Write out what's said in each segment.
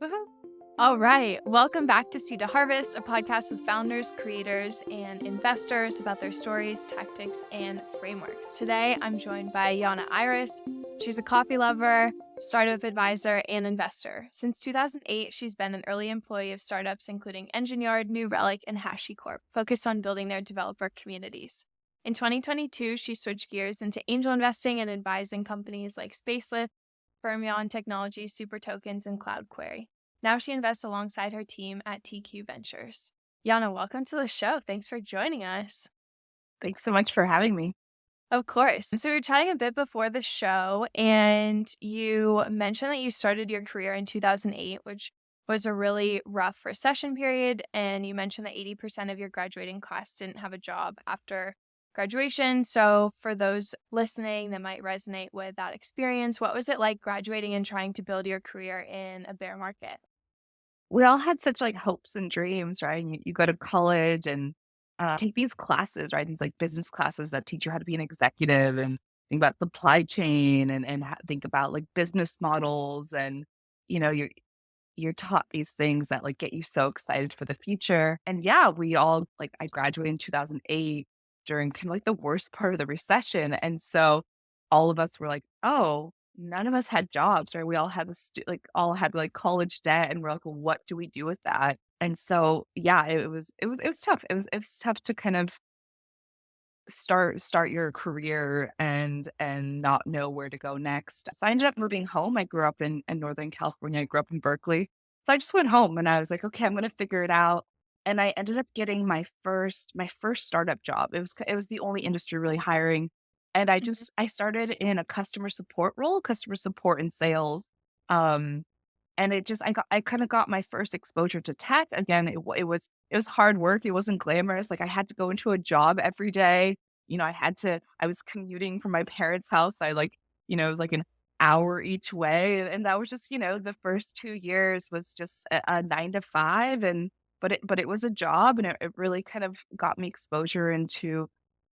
Woohoo. All right. Welcome back to Seed to Harvest, a podcast with founders, creators, and investors about their stories, tactics, and frameworks. Today, I'm joined by Jana Iris. She's a coffee lover, startup advisor, and investor. Since 2008, she's been an early employee of startups including Engineered, New Relic, and HashiCorp, focused on building their developer communities. In 2022, she switched gears into angel investing and advising companies like Spacelift, Fermyon Technologies, SuperTokens, and CloudQuery. Now she invests alongside her team at TQ Ventures. Jana, welcome to the show. Thanks for joining us. Thanks so much for having me. Of course. So we were chatting a bit before the show, and you mentioned that you started your career in 2008, which was a really rough recession period. And you mentioned that 80% of your graduating class didn't have a job after graduation. So for those listening that might resonate with that experience, what was it like graduating and trying to build your career in a bear market? We all had such hopes and dreams, right? You go to college and take these classes, right? These business classes that teach you how to be an executive and think about supply chain and think about business models. And, you're taught these things that get you so excited for the future. And yeah, we all I graduated in 2008 during kind of the worst part of the recession. And so all of us were like, oh, none of us had jobs, right? We all had all had college debt, and we're like, well, what do we do with that? And so yeah, it was tough. It was tough to kind of start your career and not know where to go next. So I ended up moving home. I grew up in Northern California. I grew up in Berkeley. So I just went home and I was like, okay, I'm gonna figure it out. And I ended up getting my first startup job. It was the only industry really hiring. And I started in a customer support role, customer support and sales. Um and I kind of got my first exposure to tech. Again, it was hard work. It wasn't glamorous. I had to go into a job every day. I was commuting from my parents' house. It was an hour each way. And that was just, the first 2 years was just a 9 to 5. But it was a job, and it really kind of got me exposure into,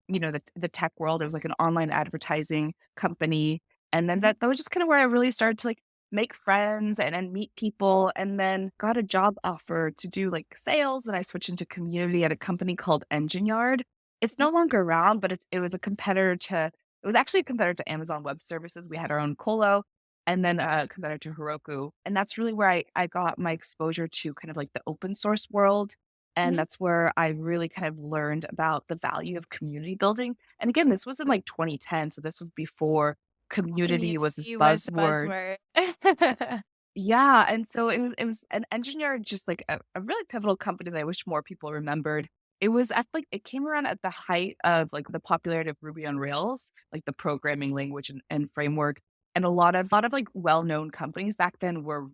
the tech world. It was an online advertising company. And then that was just kind of where I really started to make friends and meet people, and then got a job offer to do sales. Then I switched into community at a company called Engine Yard. It's no longer around, but it was actually a competitor to Amazon Web Services. We had our own colo, and then a competitor to Heroku. And that's really where I got my exposure to kind of the open source world. And Mhm. that's where I really kind of learned about the value of community building. And again, this was in 2010. So this was before community was this Community was the buzzword. buzzword. Yeah, and so it was an engineer, just a really pivotal company that I wish more people remembered. It was at it came around at the height of the popularity of Ruby on Rails, the programming language and framework. And a lot of well-known companies back then were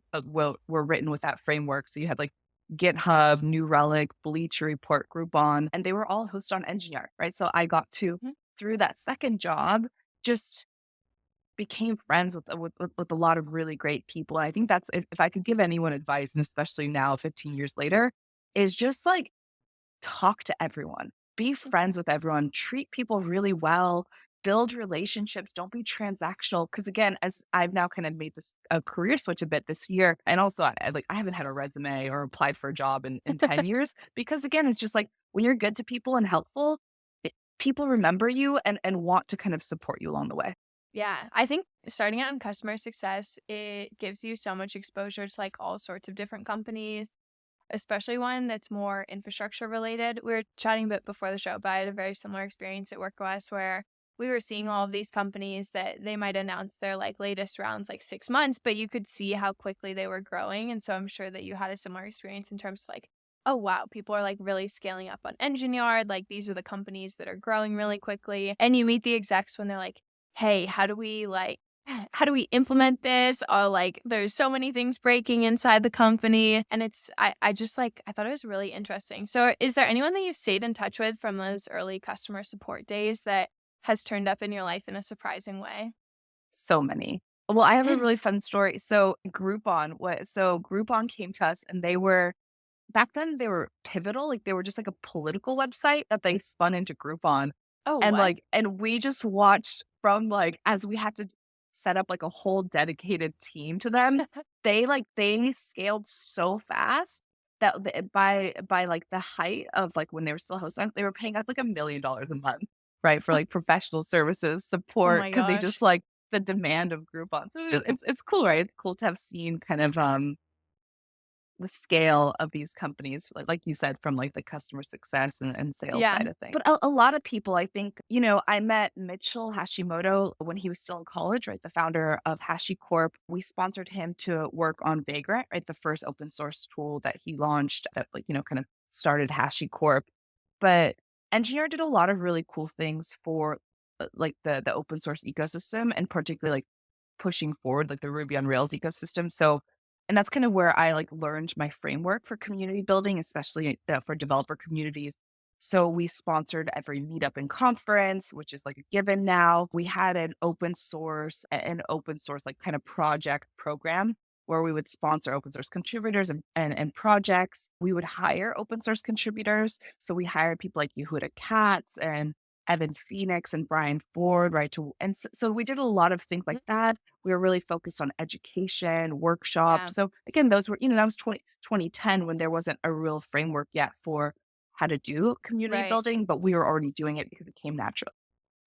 written with that framework. So you had GitHub, New Relic, Bleacher Report, Groupon, and they were all hosted on Engineer, right? So I got to, Mhm. through that second job, just became friends with a lot of really great people. And I think that's, if I could give anyone advice, and especially now 15 years later, is just talk to everyone, be friends with everyone, treat people really well, build relationships, don't be transactional. Cause again, as I've now kind of made this a career switch a bit this year. And also I haven't had a resume or applied for a job in 10 years, because again, it's just when you're good to people and helpful, people remember you and want to kind of support you along the way. Yeah, I think starting out in customer success, it gives you so much exposure to all sorts of different companies, especially one that's more infrastructure related. We were chatting a bit before the show, but I had a very similar experience at WorkOS where we were seeing all of these companies that they might announce their latest rounds 6 months, but you could see how quickly they were growing. And so I'm sure that you had a similar experience in terms of oh wow, people are really scaling up on Engine Yard. These are the companies that are growing really quickly. And you meet the execs when they're like, hey, how do we implement this? Or there's so many things breaking inside the company. And I just I thought it was really interesting. So is there anyone that you've stayed in touch with from those early customer support days that has turned up in your life in a surprising way? So many. Well, I have a really fun story. So Groupon came to us, and back then they were pivotal. They were just a political website that they spun into Groupon. Oh, And what? and we just watched from as we had to set up a whole dedicated team to them. they scaled so fast that by like the height of like when they were still hosting, they were paying us like $1 million a month, right? For like professional services Oh support my because they just gosh. like the demand of Groupon. So it's cool, right? It's cool to have seen kind of the scale of these companies, like you said, from like the customer success and sales Yeah. side of things. But a lot of people, I think, I met Mitchell Hashimoto when he was still in college, right? The founder of HashiCorp. We sponsored him to work on Vagrant, right? The first open source tool that he launched that like, kind of started HashiCorp. But Engineer did a lot of really cool things for like the open source ecosystem and particularly like pushing forward like the Ruby on Rails ecosystem. So and that's kind of where I like learned my framework for community building, especially for developer communities. So we sponsored every meetup and conference, which is like a given now. We had an open source like kind of project program where we would sponsor open source contributors and projects. We would hire open source contributors. So we hired people like Yehuda Katz and Evan Phoenix and Brian Ford, right? So we did a lot of things like that. We were really focused on education, Yeah. workshops. So again, those were, that was 2010 when there wasn't a real framework yet for how to do community Right. building, but we were already doing it because it came natural.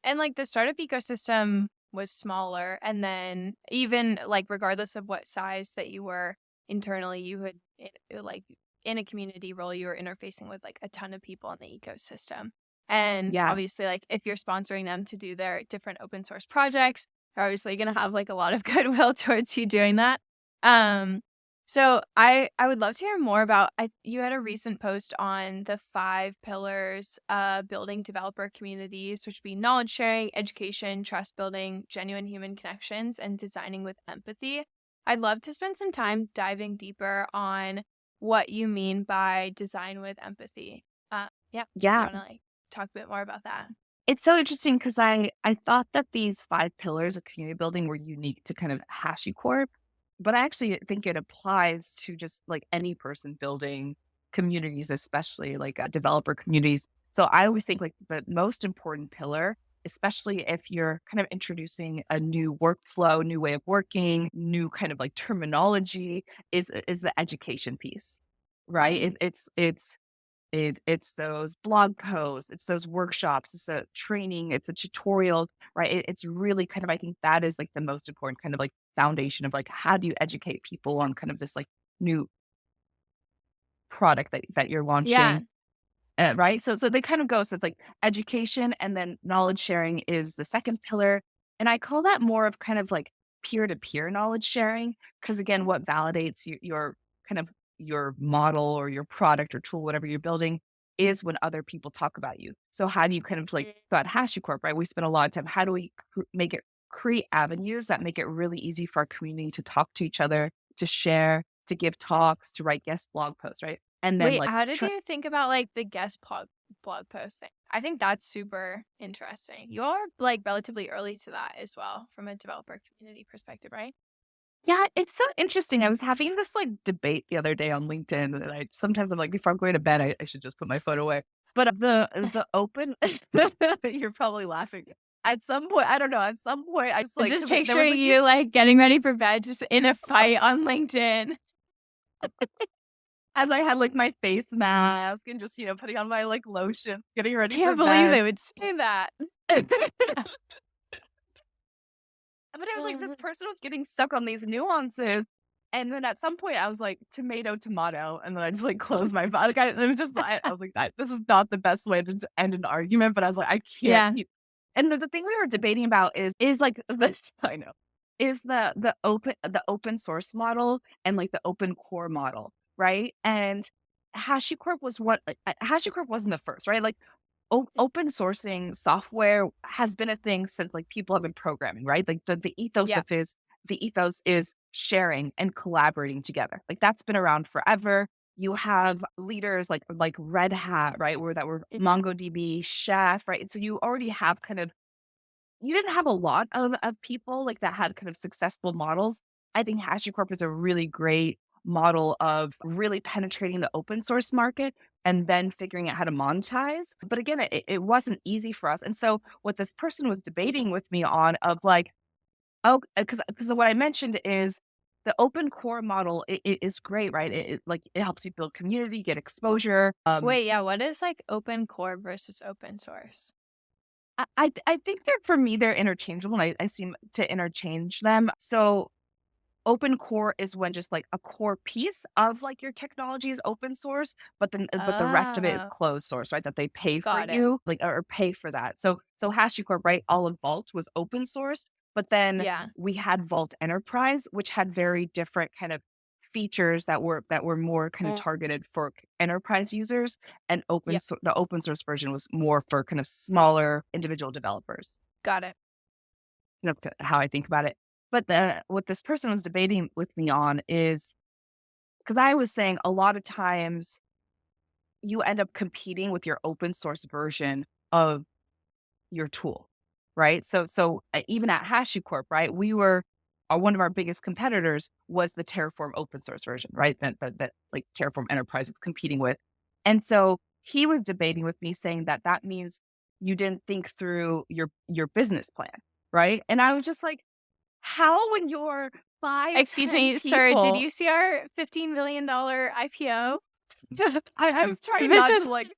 And like the startup ecosystem was smaller. And then even like regardless of what size that you were internally, you would like in a community role, you were interfacing with like a ton of people in the ecosystem. And Yeah. obviously, like if you're sponsoring them to do their different open source projects, they're obviously going to have like a lot of goodwill towards you doing that. Um, so I would love to hear more about you had a recent post on the 5 pillars building developer communities, which would be knowledge sharing, education, trust building, genuine human connections, and designing with empathy. I'd love to spend some time diving deeper on what you mean by design with empathy. Yeah, if you Yeah. want to like talk a bit more about that. It's so interesting because I thought that these 5 pillars of community building were unique to kind of HashiCorp, but I actually think it applies to just like any person building communities, especially like developer communities. So I always think like the most important pillar, especially if you're kind of introducing a new workflow, new way of working, new kind of like terminology, is the education piece, right? It's those blog posts, it's those workshops, it's the training, it's the tutorials, right? It's really kind of, I think that is like the most important kind of like foundation of like, how do you educate people on kind of this like new product that you're Yeah. launching, right? So they kind of go, so it's like education and then knowledge sharing is the second pillar. And I call that more of kind of like peer to peer knowledge sharing. Cause again, what validates your kind of your model or your product or tool, whatever you're building, is when other people talk about you. So how do you kind of like thought HashiCorp, right? We spend a lot of time. How do we make it create avenues that make it really easy for our community to talk to each other, to share, to give talks, to write guest blog posts, right? And then Wait, like how did you think about like the guest blog post thing? I think that's super interesting. You're like relatively early to that as well from a developer community perspective, right? yeah, it's so interesting. I was having this like debate the other day on LinkedIn, and sometimes I'm like, before I'm going to bed, I should just put my phone away. But the open, you're probably laughing. At some point, I don't know. At some point, I just I'm like just because there was picturing like you like getting ready for bed, just in a fight on LinkedIn. as I had like my face mask and just putting on my like lotion, getting ready for Can't believe bed. they would say that. But it was like this person was getting stuck on these nuances. And then at some point I was like, tomato, tomato. And then I just like closed my mouth. Like I was like, this is not the best way to end an argument. But I was like, I can't Yeah. keep. And the thing we were debating about is like this, I know, is the open source model and like the open core model, right? And HashiCorp wasn't the first, right? Like open sourcing software has been a thing since like people have been programming, right? Like Yeah. the ethos is sharing and collaborating together. Like that's been around forever. You have leaders like Red Hat, right? Where that were MongoDB, Chef, right? So you already have you didn't have a lot of people like that had kind of successful models. I think HashiCorp is a really great model of really penetrating the open source market and then figuring out how to monetize. But again, it wasn't easy for us. And so what this person was debating with me on of like, oh, because what I mentioned is the open core model it is great, right? It helps you build community, get exposure. Wait, yeah, what is like open core versus open source? I think that for me they're interchangeable, and I seem to interchange them. So open core is when just like a core piece of like your technology is open source, but the rest of it is Oh, closed source, right? That they pay for got it. you, like or pay for that. So HashiCorp, right? All of Vault was open source, but then Yeah. we had Vault Enterprise, which had very different kind of features that were more kind of Mm, targeted for enterprise users, and yeah, the open source version was more for kind of smaller individual developers. got it. How I think about it. But what this person was debating with me on is because I was saying a lot of times you end up competing with your open source version of your tool, right? Even at HashiCorp, right, we were one of our biggest competitors was the Terraform open source version, right? That like Terraform Enterprise was competing with, and so he was debating with me, saying that that means you didn't think through your business plan, right? And I was just like, how when you're five, Excuse 10 me, sir, did people? you see our $15 billion IPO? I was trying This not to is like,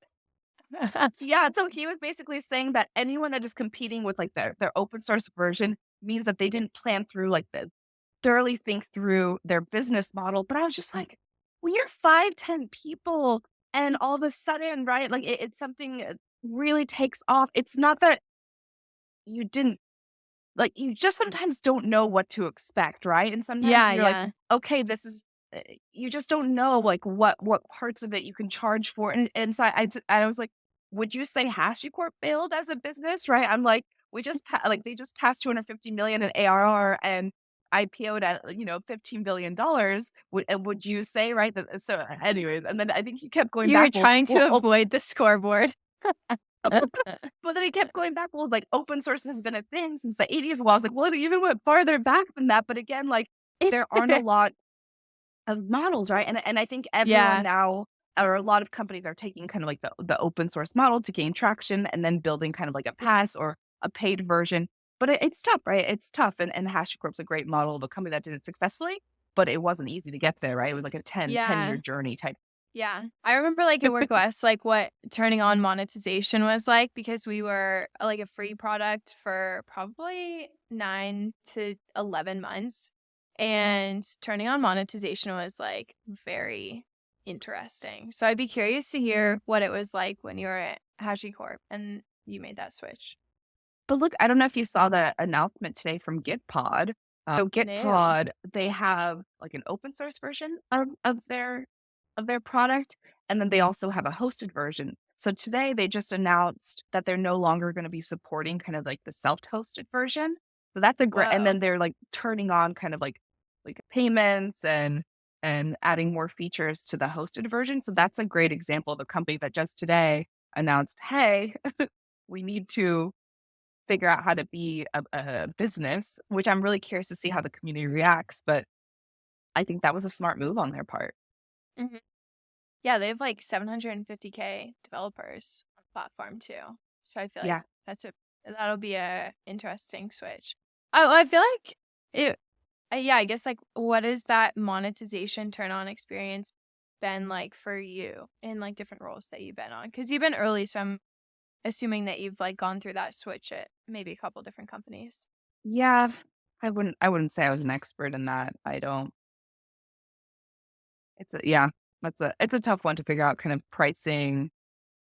yeah. So he was basically saying that anyone that is competing with like their open source version means that they didn't plan through like the thoroughly think through their business model. But I was just like, when you're 5, 10 people and all of a sudden, right, like it's something really takes off. It's not that you didn't like, you just sometimes don't know what to expect, right? And sometimes Yeah, you're like, yeah. okay, this is you just don't know like what parts of it you can charge for. And so I was like, would you say HashiCorp failed as a business, right? I'm like, like they just passed 250 million in ARR and IPO'd at $15 billion. Would you say, right? That, so anyways, and then I think he kept going You were back. trying to avoid the scoreboard. But then he kept going back. Well, like open source has been a thing since the 80s. Well, I was like, well, it even went farther back than that. But again, like there aren't a lot of models, right? And I think everyone Yeah, now, or a lot of companies are taking kind of like the open source model to gain traction and then building kind of like a pass or a paid version. But it's tough, right? It's tough. And HashiCorp's a great model of a company that did it successfully, but it wasn't easy to get there, right? It was like a ten yeah. year journey type. Yeah. I remember like at Work OS, like what turning on monetization was like because we were like a free product for probably 9 to 11 months. And turning on monetization was like very interesting. So I'd be curious to hear what it was like when you were at HashiCorp and you made that switch. But look, I don't know if you saw the announcement today from GitPod. So No. GitPod, they have like an open source version of their product, and then they also have a hosted version. So today they just announced that they're no longer going to be supporting kind of like the self-hosted version. So that's a great, and Whoa. then they're like turning on kind of like payments and adding more features to the hosted version. So that's a great example of a company that just today announced, hey, we need to figure out how to be a business, which I'm really curious to see how the community reacts. But I think that was a smart move on their part. Mhm. Yeah, they have like 750K developers on the platform too. So I feel like Yeah. that'll be a interesting switch. Oh, I feel like it. Yeah, I guess like what is that monetization turn on experience been like for you in like different roles that you've been on? Because you've been early, so I'm assuming that you've like gone through that switch at maybe a couple different companies. Yeah. I wouldn't say I was an expert in that. I don't it's a yeah, it's a tough one to figure out kind of pricing.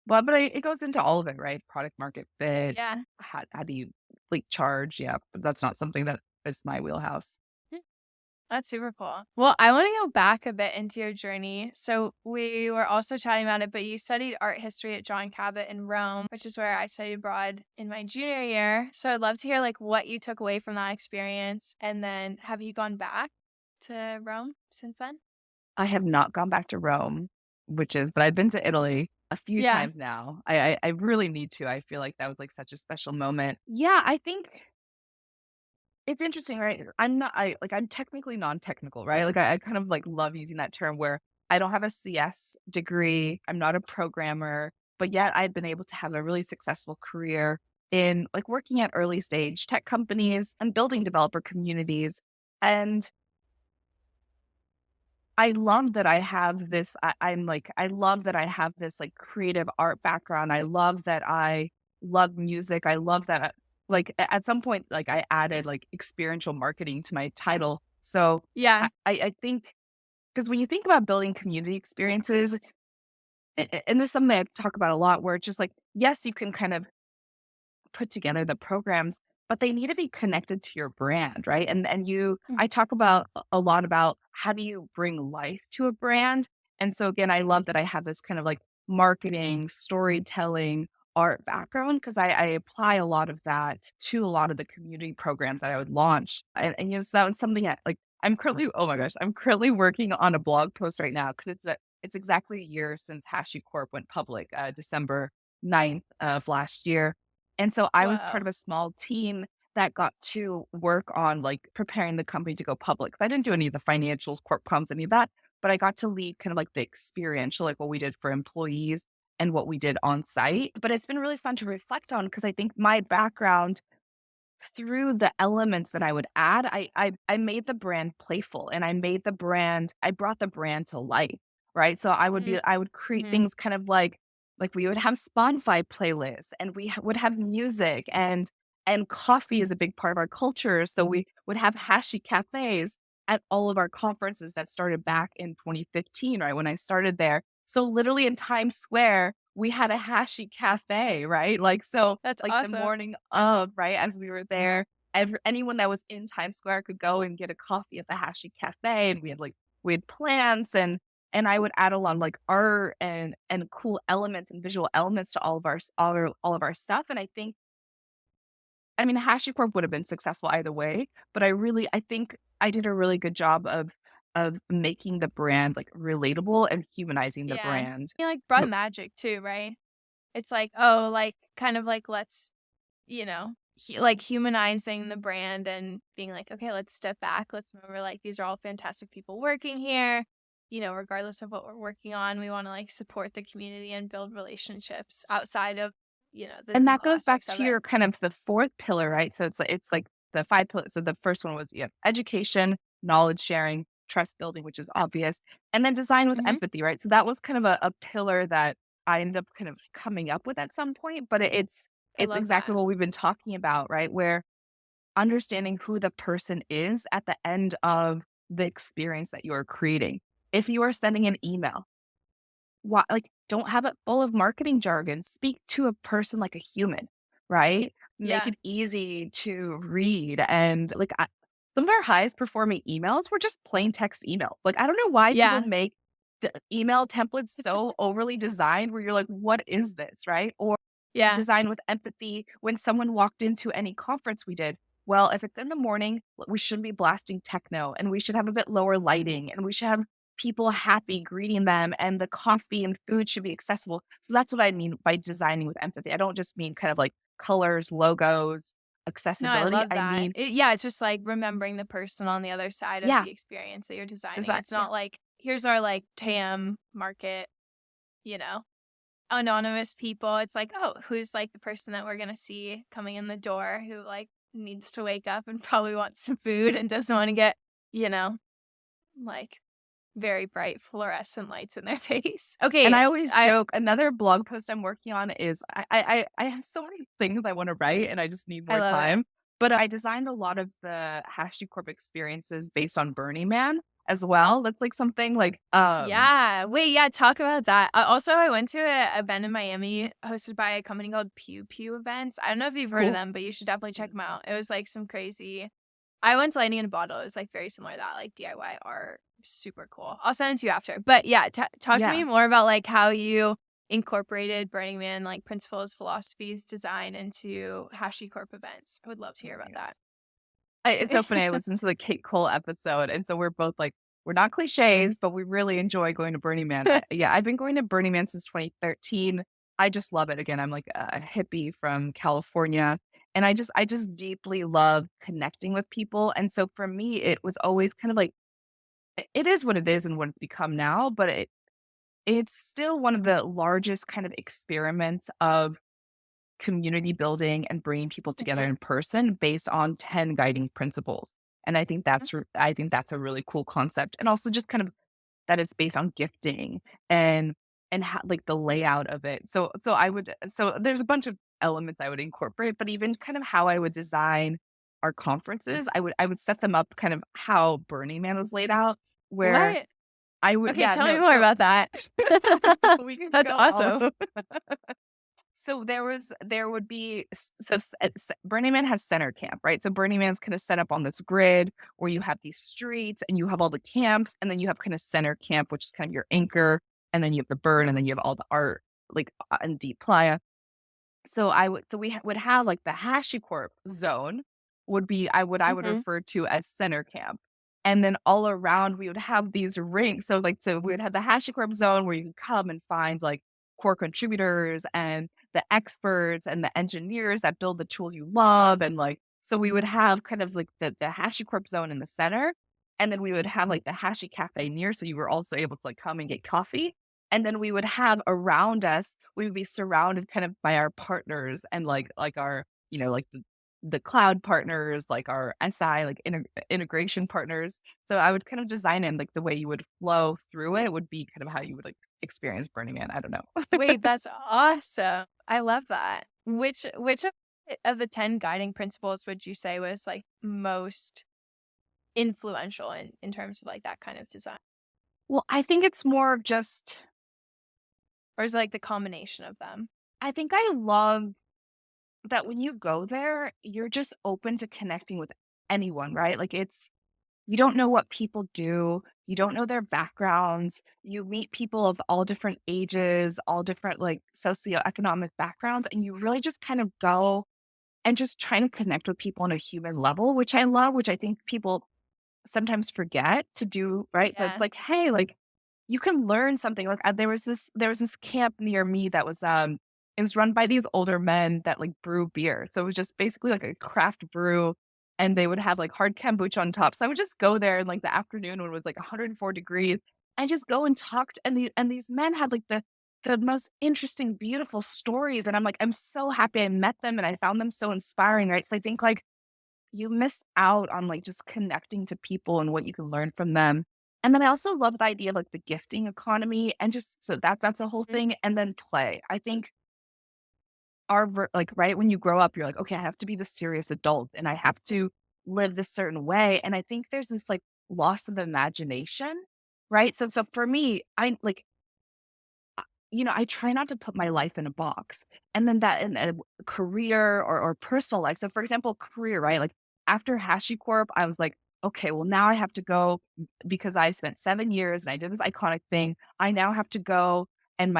Well, but it goes into all of it, right? Product market fit. Yeah. How do you like charge? Yeah, but that's not something that is my wheelhouse. That's super cool. Well, I want to go back a bit into your journey. So we were also chatting about it, but you studied art history at John Cabot in Rome, which is where I studied abroad in my junior year. So I'd love to hear like what you took away from that experience. And then have you gone back to Rome since then? I have not gone back to Rome, but I've been to Italy a few Yeah. times now. I really need to. I feel like that was like such a special moment. Yeah, I think it's interesting, right? I'm technically non-technical, right? Like I kind of like love using that term where I don't have a CS degree. I'm not a programmer, but yet I've been able to have a really successful career in like working at early stage tech companies and building developer communities. And I love that I have this. I'm like, I love that I have this like creative art background. I love that I love music. I love that, like, at some point, like, I added like experiential marketing to my title. So Yeah. I think, because when you think about building community experiences, and this is something I talk about a lot, where it's just like, yes, you can kind of put together the programs, but they need to be connected to your brand, right? And Mm. I talk about a lot about how do you bring life to a brand. And so again, I love that I have this kind of like marketing, storytelling, art background, because I apply a lot of that to a lot of the community programs that I would launch. And so that was something that, like, I'm currently, oh my gosh, I'm currently working on a blog post right now, because it's exactly a year since HashiCorp went public, December 9th of last year. And so I was part Whoa. of a small team that got to work on like preparing the company to go public. I didn't do any of the financials, corp comms, any of that, but I got to lead kind of like the experiential, like what we did for employees and what we did on site. But it's been really fun to reflect on, because I think my background, through the elements that I would add, I made the brand playful, and I brought the brand to life, right? So I would create Mm-hmm. things kind of like we would have Spotify playlists, and we would have music, and coffee is a big part of our culture. So we would have Hashi cafes at all of our conferences that started back in 2015, right? When I started there. So literally in Times Square, we had a Hashi cafe, right? Like, so That's like the awesome. morning of, right, as we were there, anyone that was in Times Square could go and get a coffee at the Hashi Cafe, and we had plants, and I would add a lot of like art and cool elements and visual elements to all of our stuff. And I think, I mean, HashiCorp would have been successful either way, but I think I did a really good job of making the brand like relatable and humanizing the Yeah. brand. You like brought magic too, right? It's like, oh, like kind of like let's, like humanizing the brand and being like, okay, let's step back. Let's remember like these are all fantastic people working here. Regardless of what we're working on, we want to like support the community and build relationships outside of, the And that technical goes back aspects of to it. your kind of the fourth pillar, right? So it's like the 5 pillars. So the first one was, education, knowledge sharing, trust building, which is obvious, and then design with Hmm. empathy, right? So that was kind of a pillar that I ended up kind of coming up with at some point, but I it's love exactly that. what we've been talking about, right? Where understanding who the person is at the end of the experience that you are creating. If you are sending an email, why, like, don't have it full of marketing jargon. Speak to a person like a human, right? Make Yeah. it easy to read. And like, some of our highest performing emails were just plain text emails. Like, I don't know why people Yeah. make the email templates so overly designed where you're like, what is this, right? Or Yeah. design with empathy when someone walked into any conference we did. Well, if it's in the morning, we shouldn't be blasting techno, and we should have a bit lower lighting, and we should have people happy greeting them, and the coffee and food should be accessible. So that's what I mean by designing with empathy. I don't just mean kind of like colors, logos, No, I accessibility. love I that. mean, Yeah, it's just like remembering the person on the other side of yeah, the experience that you're designing. design, It's yeah. not like, here's our like TAM market, you know, anonymous people. It's like, oh, who's like the person that we're going to see coming in the door who like needs to wake up and probably wants some food and doesn't want to get, you know, like very bright fluorescent lights in their face. And Okay. I always I, joke, another blog post I'm working on is I have so many things I want to write, and I just need I more love it. time. But I designed a lot of the HashiCorp experiences based on Burning Man as well. That's like something like Yeah. Wait, yeah, talk about that. Also, I went to a event in Miami hosted by a company called Pew Pew Events. I don't know if you've heard of cool. them, but you should definitely check them out. It was like some crazy. I went to Lightning in a Bottle. It was like very similar to that, like DIY art. Super cool. I'll send it to you after. But yeah, talk to Yeah. me more about like how you incorporated Burning Man like principles, philosophies, design into HashiCorp events. I would love to hear about that. It's so funny. I listened to the Kate Cole episode, and so we're both like, we're not cliches, but we really enjoy going to Burning Man. Yeah, I've been going to Burning Man since 2013. I just love it. Again, I'm like a hippie from California, and I just deeply love connecting with people. And so for me, it was always kind of like, it is what it is and what it's become now, but it's still one of the largest kind of experiments of community building and bringing people together Mhm. in person based on 10 guiding principles. And I think I think that's a really cool concept. And also just kind of that is based on gifting and how, like, the layout of it. So there's a bunch of elements I would incorporate, but even kind of how I would design our conferences, I would set them up kind of how Burning Man was laid out, where What? I would Okay, yeah, tell me no, more so about that. we can That's go all awesome. So there would be Burning Man has center camp, right? So Burning Man's kind of set up on this grid where you have these streets and you have all the camps, and then you have kind of center camp, which is kind of your anchor, and then you have the bird, and then you have all the art, like, and deep playa. So would have, like, the HashiCorp zone would be I would Mhm. refer to as center camp. And then all around we would have these rings. So we would have the HashiCorp zone where you can come and find, like, core contributors and the experts and the engineers that build the tools you love. And, like, so we would have kind of like the HashiCorp zone in the center. And then we would have, like, the Hashi Cafe near. So you were also able to, like, come and get coffee. And then we would have around us, we would be surrounded kind of by our partners and, like our, like the cloud partners, like our SI, like integration partners. So I would kind of design it, like, the way you would flow through it would be kind of how you would, like, experience Burning Man. I don't know. Wait, that's awesome. I love that. Which of the 10 guiding principles would you say was, like, most influential in terms of, like, that kind of design? Well, I think it's more of just, Or is it, like, the combination of them? I think I love that when you go there, you're just open to connecting with anyone, right? Like, you don't know what people do. You don't know their backgrounds. You meet people of all different ages, all different, like, socioeconomic backgrounds, and you really just kind of go and just try to connect with people on a human level, which I love, which I think people sometimes forget to do, right? But, Yeah. like, hey, like, you can learn something. Like, there was this camp near me that was it was run by these older men that, like, brew beer. So it was just basically like a craft brew, and they would have, like, hard kombucha on top. So I would just go there in, like, the afternoon when it was like 104 degrees and just go and talk to, and these men had, like, the most interesting, beautiful stories. And I'm like, I'm so happy I met them and I found them so inspiring, right? So I think, like, you miss out on, like, just connecting to people and what you can learn from them. And then I also love the idea of, like, the gifting economy, and just so that's a whole Mhm. thing. And then play. I think like, right when you grow up, you're like, okay, I have to be the serious adult and I have to live this certain way. And I think there's this, like, loss of imagination, right? So for me, I like, I try not to put my life in a box. And then that in a career or personal life. So, for example, career, right? Like, after HashiCorp, I was like, okay, well, now I have to go because I spent 7 years and I did this iconic thing. I now have to go and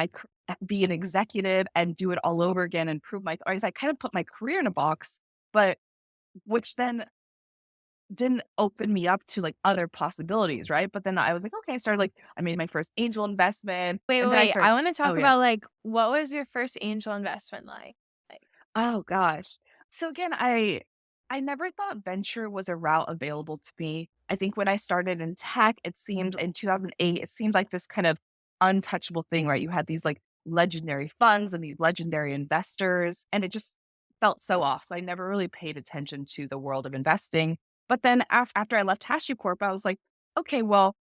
be an executive and do it all over again and prove I kind of put my career in a box, but which then didn't open me up to, like, other possibilities, right? But then I was like, okay, I started, like, I made my first angel investment, Wait, and wait, then I wait. started. I wanna Oh, talk yeah. about, like, what was your first angel investment like? Like Oh gosh. So again, I never thought venture was a route available to me. I think when I started in tech, it seemed in 2008, it seemed like this kind of untouchable thing, right? You had these, like, legendary funds and these legendary investors, and it just felt so off. So I never really paid attention to the world of investing. But then after I left HashiCorp, I was like, okay, well,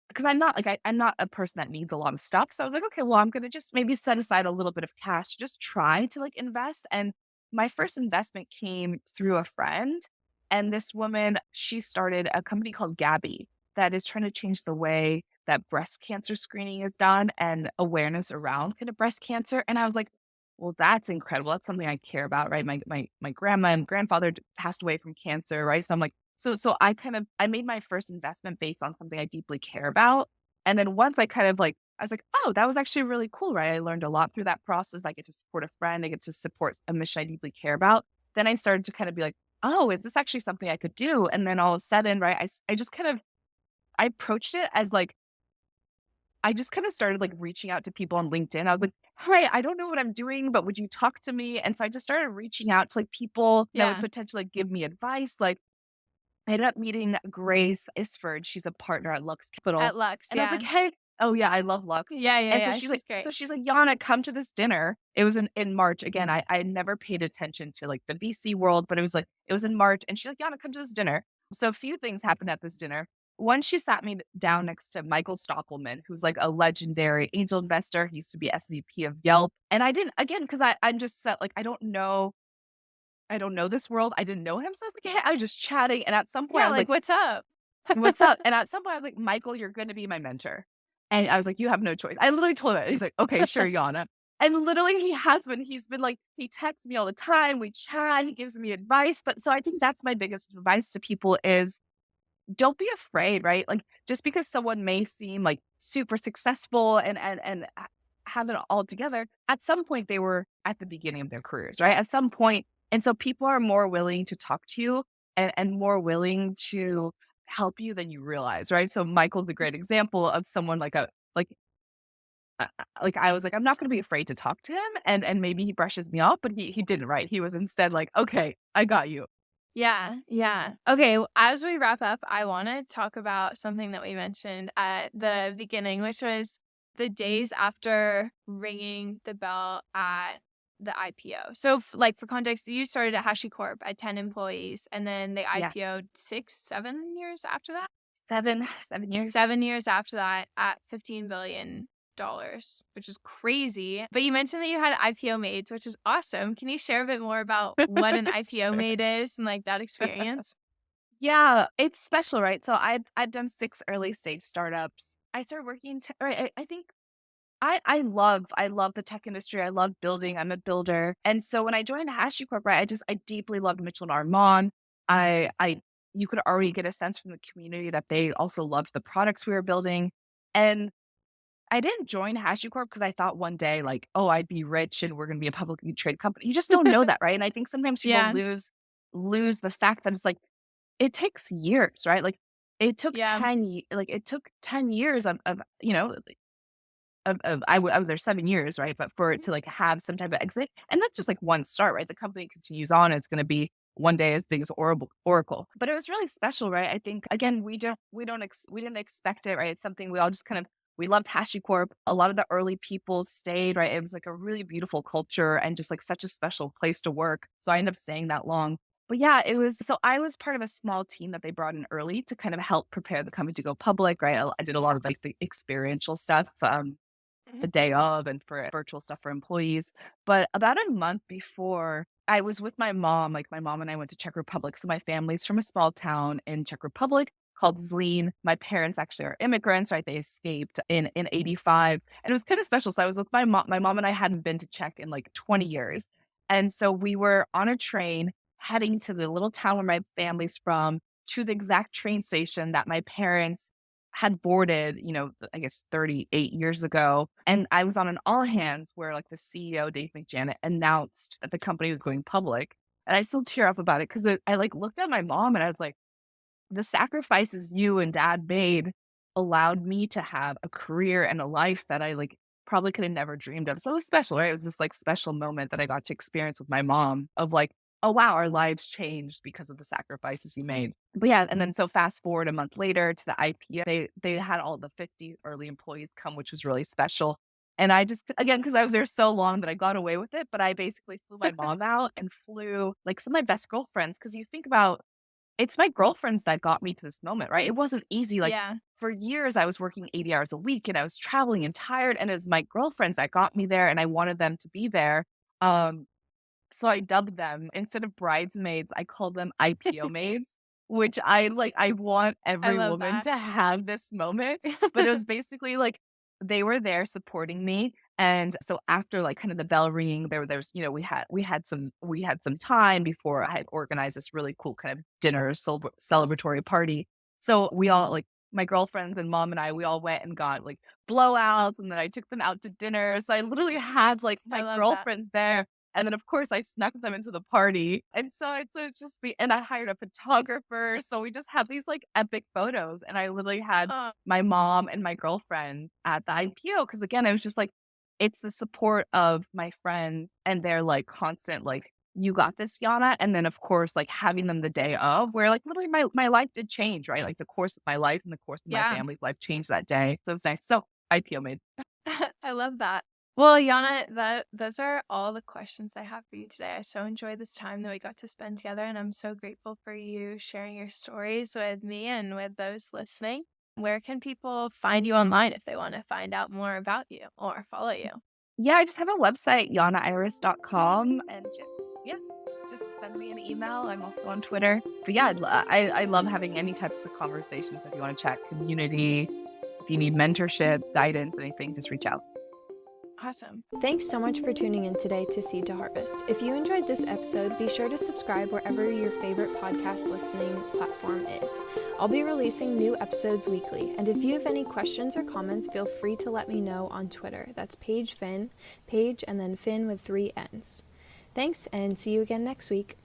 because I'm not a person that needs a lot of stuff. So I was like, okay, well, I'm gonna just maybe set aside a little bit of cash to just try to, like, invest. And my first investment came through a friend. And this woman, she started a company called Gabby that is trying to change the way that breast cancer screening is done and awareness around kind of breast cancer. And I was like, well, that's incredible. That's something I care about, right? My grandma and grandfather passed away from cancer, right? So I'm like, so I made my first investment based on something I deeply care about. And then once I was like, oh, that was actually really cool, right? I learned a lot through that process. I get to support a friend, I get to support a mission I deeply care about. Then I started to kind of be like, oh, is this actually something I could do? And then all of a sudden, right, I just kind of I approached it as, like, I just kind of started, like, reaching out to people on LinkedIn. I was like, "Hi, I don't know what I'm doing, but would you talk to me?" And so I just started reaching out to, like, people that would yeah, potentially, like, give me advice. Like, I ended up meeting Grace Isford. She's a partner at Lux Capital. at Lux, And I was yeah. like, "Hey." Oh, yeah, I love Lux. Yeah, yeah, And yeah, she's great. she's like, "Yana, come to this dinner." It was in March. Again, I had never paid attention to, like, the VC world, but it was in March. And she's like, "Yana, come to this dinner." So a few things happened at this dinner. once she sat me down next to Michael Stoppelman, who's like a legendary angel investor. He used to be SVP of Yelp. And I didn't, again, because I'm just set, like, I don't know this world. I didn't know him. So I was like, hey, I was just chatting. And at some point, I Yeah, was like, like, what's up? what's up? And at some point, I was like, Michael, you're going to be my mentor. And I was like, you have no choice. I literally told him, he's like, okay, sure, Yana. And literally, he has been, he's been like, he texts me all the time. We chat, he gives me advice. But so I think that's my biggest advice to people is don't be afraid, right? Like, just because someone may seem like super successful and have it all together, at some point they were at the beginning of their careers, right? At some point, and so people are more willing to talk to you and more willing to help you than you realize, right? So Michael's a great example of someone like like I was like, I'm not going to be afraid to talk to him, and maybe he brushes me off, but he didn't, right? He was instead like, okay, I got you. Yeah, yeah. Okay, as we wrap up, I want to talk about something that we mentioned at the beginning, which was the days after ringing the bell at the IPO. So, like for context, you started at HashiCorp at 10 employees, and then they Yeah, IPO'd 6, 7 years after that. 7 years. 7 years after that at $15 billion, which is crazy. But you mentioned that you had IPO maids, which is awesome. Can you share a bit more about what an IPO Sure. maid is and like that experience? Yeah, it's special, right? So I've done 6 early stage startups. I started working right, I think I love the tech industry. I love building. I'm a builder. And so when I joined HashiCorp, right, I deeply loved Mitchell and Armand. I you could already get a sense from the community that they also loved the products we were building. And I didn't join HashiCorp because I thought one day like, oh, I'd be rich and we're going to be a publicly traded company. You just don't know that, right? And I think sometimes people Yeah, lose the fact that it's like it takes years, right? Like yeah, it took 10 years of I was there 7 years, right? But for it mhm, to, like, have some type of exit and that's just, like, one start, right? The company continues on, it's gonna be one day as big as Oracle. But it was really special, right? I think, again, we didn't expect it, right? It's something we all just kind of we loved HashiCorp. A lot of the early people stayed, right? It was, like, a really beautiful culture and just, like, such a special place to work. So I ended up staying that long. But yeah, it was so I was part of a small team that they brought in early to kind of help prepare the company to go public, right? I did a lot of, like, the experiential stuff, mhm. the day of and for virtual stuff for employees. But about a month before, I was with my mom. Like my mom and I went to Czech Republic. So my family's from a small town in Czech Republic called Zlín. My parents actually are immigrants, right? They escaped in 85. And it was kind of special. So I was with my mom. My mom and I hadn't been to Czech in like 20 years. And so we were on a train heading to the little town where my family's from to the exact train station that my parents had boarded, I guess 38 years ago. And I was on an all hands where like the CEO, Dave McJanet, announced that the company was going public. And I still tear up about it because I like looked at my mom and I was like, the sacrifices you and dad made allowed me to have a career and a life that I like probably could have never dreamed of. So it was special, right? It was this like special moment that I got to experience with my mom of like, oh wow, our lives changed because of the sacrifices you made. But yeah, and then so fast forward a month later to the IPO, they had all the 50 early employees come, which was really special. And I just again, because I was there so long that I got away with it, but I basically flew my mom out and flew like some of my best girlfriends. Cause you think about it's my girlfriends that got me to this moment, right? It wasn't easy. Like Yeah, for years, I was working 80 hours a week and I was traveling and tired. And it was my girlfriends that got me there and I wanted them to be there. Um, so I dubbed them instead of bridesmaids, I called them IPO maids, which I want I every love woman that. to have this moment. But it was basically like they were there supporting me. And so after like kind of the bell ringing, there's we had some time before I had organized this really cool kind of dinner celebratory party. So we all like my girlfriends and mom and I, we all went and got like blowouts and then I took them out to dinner. So I literally had like I my love that. girlfriends there and then, of course, I snuck them into the party. And so it's just me and I hired a photographer. So we just had these like epic photos. And I literally had Oh, my mom and my girlfriend at the IPO. Cause again, I was just like, it's the support of my friends and their like constant, like, you got this, Yana. And then, of course, like having them the day of where like literally my life did change, right? Like the course of my life and the course of my yeah. family's life changed that day. So it was nice. So IPO made. I love that. Well, Yana, those are all the questions I have for you today. I so enjoyed this time that we got to spend together, and I'm so grateful for you sharing your stories with me and with those listening. Where can people find you online if they want to find out more about you or follow you? Yeah, I just have a website, janairis.com, and yeah, just send me an email. I'm also on Twitter. But yeah, I love having any types of conversations. If you want to chat community, if you need mentorship, guidance, anything, just reach out. Awesome. Thanks so much for tuning in today to Seed to Harvest. If you enjoyed this episode, be sure to subscribe wherever your favorite podcast listening platform is. I'll be releasing new episodes weekly, and if you have any questions or comments, feel free to let me know on Twitter. That's Paige Finn, Paige and then Finn with 3 N's. Thanks, and see you again next week.